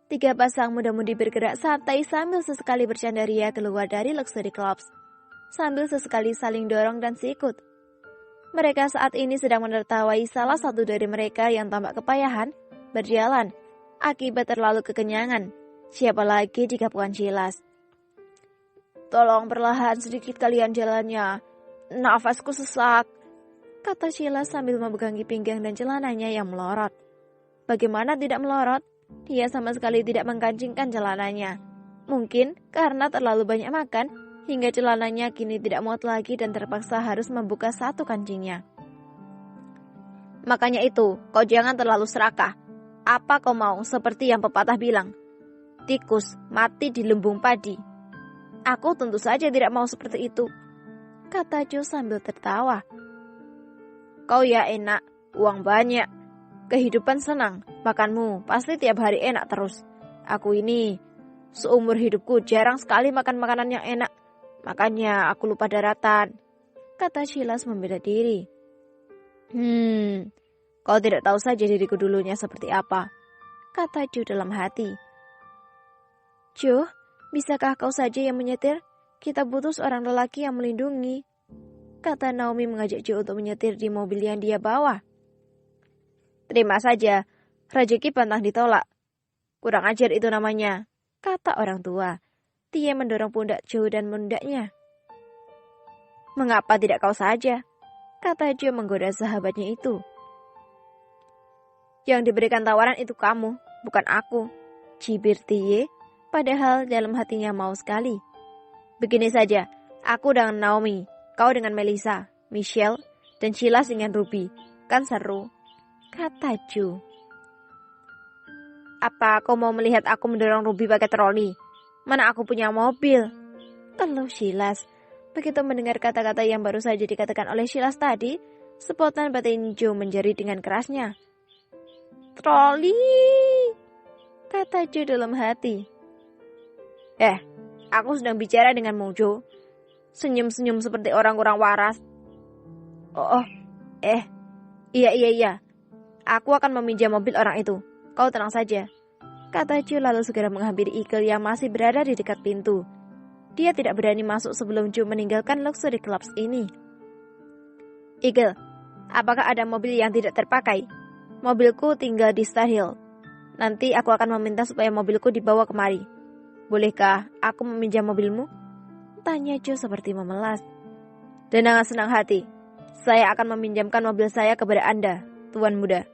Tiga pasang muda-mudi bergerak santai sambil sesekali bercanda ria keluar dari luxury clubs, sambil sesekali saling dorong dan sikut. Mereka saat ini sedang menertawai salah satu dari mereka yang tampak kepayahan berjalan akibat terlalu kekenyangan. Siapa lagi jika bukan Silas? "Tolong perlahan sedikit kalian jalannya. Nafasku sesak," kata Silas sambil memegangi pinggang dan celananya yang melorot. Bagaimana tidak melorot? Dia sama sekali tidak mengkancingkan celananya. Mungkin karena terlalu banyak makan, hingga celananya kini tidak muat lagi dan terpaksa harus membuka satu kancingnya. "Makanya itu, kau jangan terlalu serakah. Apa kau mau seperti yang pepatah bilang? Tikus mati di lumbung padi." "Aku tentu saja tidak mau seperti itu," kata Jo sambil tertawa. "Kau ya enak, uang banyak, kehidupan senang, makanmu pasti tiap hari enak terus. Aku ini, seumur hidupku jarang sekali makan makanan yang enak, makanya aku lupa daratan," kata Silas membela diri. Kau tidak tahu saja diriku dulunya seperti apa," kata Jo dalam hati. "Jo, bisakah kau saja yang menyetir? Kita butuh seorang lelaki yang melindungi," kata Naomi mengajak Jo untuk menyetir di mobil yang dia bawa. "Terima saja, rezeki pantang ditolak. Kurang ajar itu namanya," kata orang tua. Dia mendorong pundak Jo dan menundaknya. "Mengapa tidak kau saja?" kata Jo menggoda sahabatnya itu. "Yang diberikan tawaran itu kamu, bukan aku," cibir Tie, padahal dalam hatinya mau sekali. "Begini saja, aku dengan Naomi, kau dengan Melissa, Michelle, dan Silas dengan Ruby. Kan seru," kata Jo. "Apa kau mau melihat aku mendorong Ruby pakai troli? Mana aku punya mobil?" keluh Silas. Begitu mendengar kata-kata yang baru saja dikatakan oleh Silas tadi, sepotong batin Jo menjerit dengan kerasnya. "Troli!" kata Jo dalam hati. Aku sedang bicara denganmu, Jo. Senyum-senyum seperti orang kurang waras." Iya. Aku akan meminjam mobil orang itu. Kau tenang saja," kata Jo lalu segera menghampiri Eagle yang masih berada di dekat pintu. Dia tidak berani masuk sebelum Jo meninggalkan luxury clubs ini. "Eagle, apakah ada mobil yang tidak terpakai? Mobilku tinggal di Star Hill. Nanti aku akan meminta supaya mobilku dibawa kemari. Bolehkah aku meminjam mobilmu?" tanya Jo seperti memelas. "Dengan senang hati. Saya akan meminjamkan mobil saya kepada Anda, Tuan Muda,"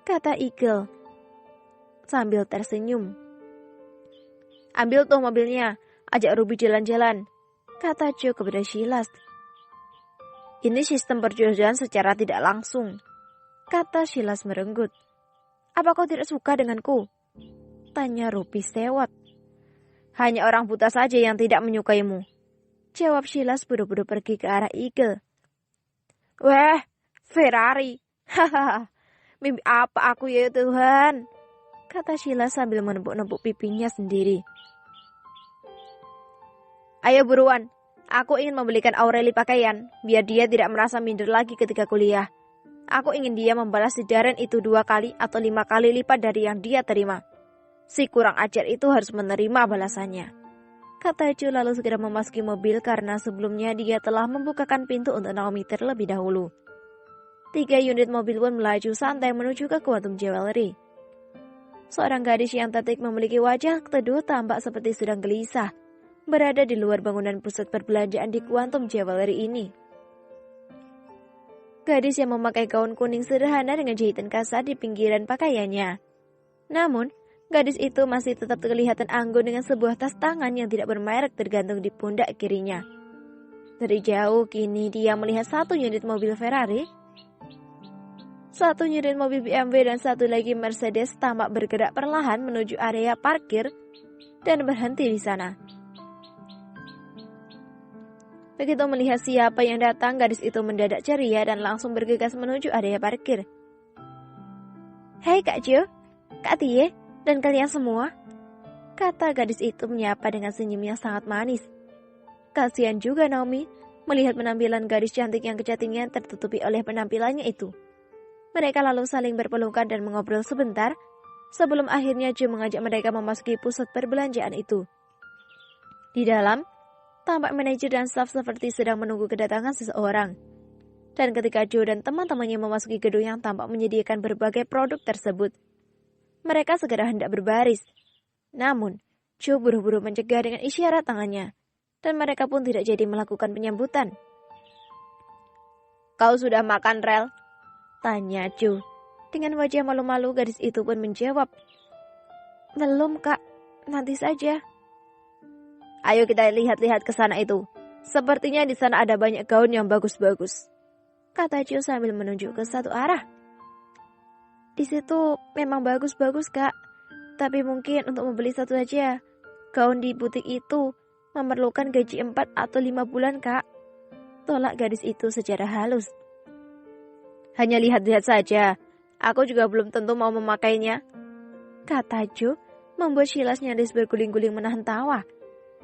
kata Eagle sambil tersenyum. "Ambil tuh mobilnya, ajak Ruby jalan-jalan," kata Jo kepada Silas. "Ini sistem perjodohan secara tidak langsung," kata Silas merenggut. "Apa kau tidak suka denganku?" tanya Ruby sewot. "Hanya orang buta saja yang tidak menyukaimu," jawab Silas buru-buru pergi ke arah Eagle. "Weh, Ferrari. Hahaha. Mimpi apa aku ya Tuhan?" kata Silas sambil menepuk-nepuk pipinya sendiri. "Ayo buruan, aku ingin membelikan Aureli pakaian, biar dia tidak merasa minder lagi ketika kuliah. Aku ingin dia membalas si Darren itu 2 kali atau 5 kali lipat dari yang dia terima. Si kurang ajar itu harus menerima balasannya," kata Jo lalu segera memasuki mobil karena sebelumnya dia telah membukakan pintu untuk Naomi terlebih dahulu. 3 unit mobil pun melaju santai menuju ke Quantum Jewelry. Seorang gadis yang cantik memiliki wajah teduh tampak seperti sedang gelisah, berada di luar bangunan pusat perbelanjaan di Quantum Jewelry ini. Gadis yang memakai gaun kuning sederhana dengan jahitan kasar di pinggiran pakaiannya. Namun, gadis itu masih tetap kelihatan anggun dengan sebuah tas tangan yang tidak bermerek tergantung di pundak kirinya. Dari jauh kini dia melihat 1 unit mobil Ferrari, 1 unit mobil BMW dan 1 lagi Mercedes tampak bergerak perlahan menuju area parkir dan berhenti di sana. Begitu melihat siapa yang datang, gadis itu mendadak ceria dan langsung bergegas menuju area parkir. "Hei Kak Jo, Kak Tie, dan kalian semua," kata gadis itu menyapa dengan senyum yang sangat manis. Kasihan juga Naomi melihat penampilan gadis cantik yang kecantikannya tertutupi oleh penampilannya itu. Mereka lalu saling berpelukan dan mengobrol sebentar, sebelum akhirnya Jo mengajak mereka memasuki pusat perbelanjaan itu. Di dalam, tampak manajer dan staf seperti sedang menunggu kedatangan seseorang. Dan ketika Jo dan teman-temannya memasuki gedung yang tampak menyediakan berbagai produk tersebut, mereka segera hendak berbaris. Namun, Jo buru-buru mencegah dengan isyarat tangannya, dan mereka pun tidak jadi melakukan penyambutan. "Kau sudah makan, Rel?" tanya Jo. Dengan wajah malu-malu, gadis itu pun menjawab, "Belum, Kak. Nanti saja." "Ayo kita lihat-lihat ke sana itu. Sepertinya di sana ada banyak gaun yang bagus-bagus," kata Jo sambil menunjuk ke satu arah. "Di situ memang bagus-bagus, Kak. Tapi mungkin untuk membeli satu saja. Gaun di butik itu memerlukan gaji 4 atau 5 bulan, Kak," tolak gadis itu secara halus. "Hanya lihat-lihat saja. Aku juga belum tentu mau memakainya," kata Jo, membuat Silas nyaris berguling-guling menahan tawa.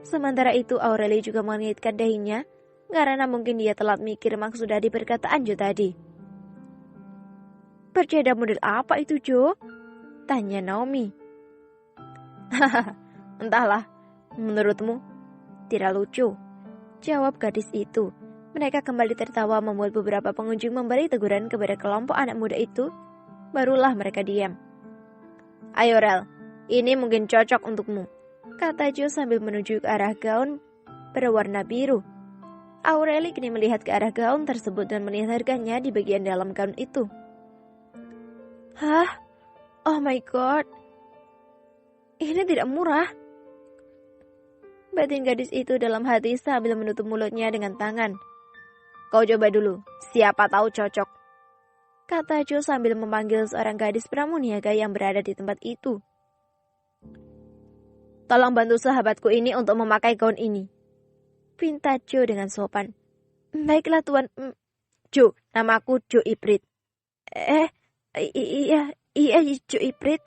Sementara itu Aureli juga mengingatkan dahinya, karena mungkin dia telat mikir maksud dari perkataan Jo tadi. "Bercanda model apa itu, Jo?" tanya Naomi. "Hahaha, entahlah. Menurutmu?" "Tidak lucu," jawab gadis itu. Mereka kembali tertawa membuat beberapa pengunjung memberi teguran kepada kelompok anak muda itu. Barulah mereka diam. "Ayo Rel, ini mungkin cocok untukmu," kata Jo sambil menuju ke arah gaun berwarna biru. Aureli kini melihat ke arah gaun tersebut dan melihat harganya di bagian dalam gaun itu. "Hah? Oh my god. Ini tidak murah," batin gadis itu dalam hati sambil menutup mulutnya dengan tangan. "Kau coba dulu, siapa tahu cocok," kata Jo sambil memanggil seorang gadis pramuniaga yang berada di tempat itu. "Tolong bantu sahabatku ini untuk memakai gaun ini," pinta Jo dengan sopan. "Baiklah Tuan, Jo, namaku Jo Iprit." Iya, Jo Iprit,"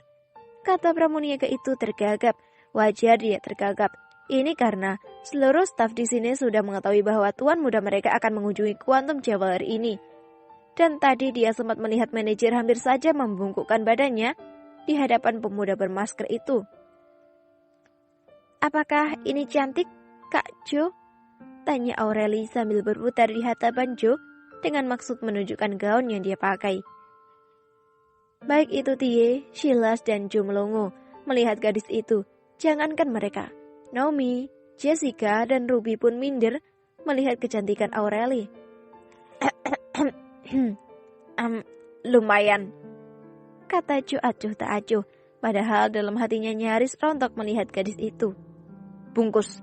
kata pramuniaga itu tergagap. Wajar dia tergagap. Ini karena seluruh staf di sini sudah mengetahui bahwa tuan muda mereka akan mengunjungi Quantum Jeweler ini. Dan tadi dia sempat melihat manajer hampir saja membungkukkan badannya di hadapan pemuda bermasker itu. "Apakah ini cantik, Kak Jo?" tanya Aureli sambil berputar di hadapan Jo dengan maksud menunjukkan gaun yang dia pakai. Baik itu Tie, Silas, dan Jo melongo melihat gadis itu. Jangankan mereka, Naomi, Jessica, dan Ruby pun minder melihat kecantikan Aureli. Lumayan," kata Jo acuh tak acuh, padahal dalam hatinya nyaris rontok melihat gadis itu. "Bungkus,"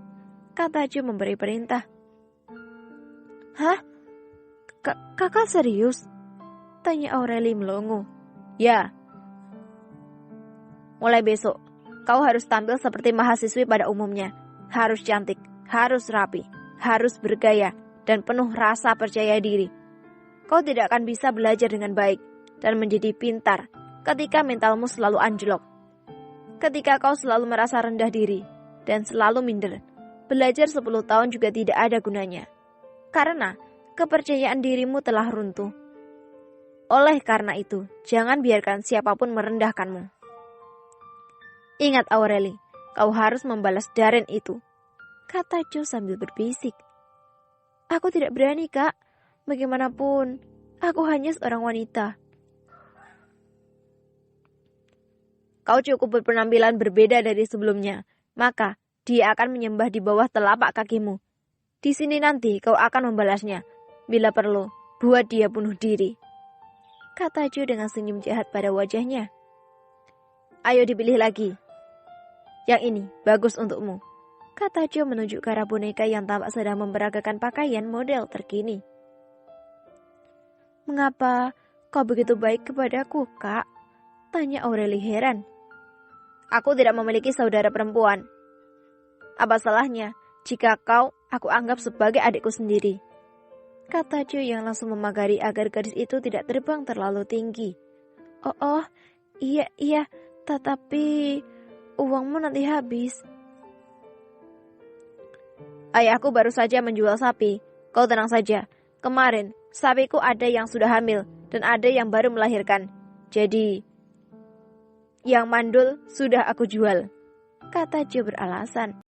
kata Jo memberi perintah. "Hah? Kakak serius?" tanya Aureli melongo. "Ya. Mulai besok, kau harus tampil seperti mahasiswi pada umumnya. Harus cantik, harus rapi, harus bergaya, dan penuh rasa percaya diri. Kau tidak akan bisa belajar dengan baik dan menjadi pintar ketika mentalmu selalu anjlok. Ketika kau selalu merasa rendah diri dan selalu minder, belajar 10 tahun juga tidak ada gunanya. Karena kepercayaan dirimu telah runtuh. Oleh karena itu, jangan biarkan siapapun merendahkanmu. Ingat Aureli, kau harus membalas Darren itu," kata Jo sambil berbisik. "Aku tidak berani, Kak. Bagaimanapun, aku hanya seorang wanita." "Kau cukup berpenampilan berbeda dari sebelumnya, maka dia akan menyembah di bawah telapak kakimu. Di sini nanti kau akan membalasnya. Bila perlu, buat dia bunuh diri," kata Jo dengan senyum jahat pada wajahnya. "Ayo dipilih lagi. Yang ini bagus untukmu," kata Jo menunjuk ke arah boneka yang tampak sedang memperagakan pakaian model terkini. "Mengapa kau begitu baik kepadaku, Kak?" tanya Aureli heran. "Aku tidak memiliki saudara perempuan. Apa salahnya jika aku anggap sebagai adikku sendiri," kata Jo yang langsung memagari agar gadis itu tidak terbang terlalu tinggi. Oh, iya, tetapi uangmu nanti habis." "Ayahku baru saja menjual sapi. Kau tenang saja. Kemarin, sapiku ada yang sudah hamil dan ada yang baru melahirkan. Jadi, Yang mandul sudah aku jual, kata Joe beralasan.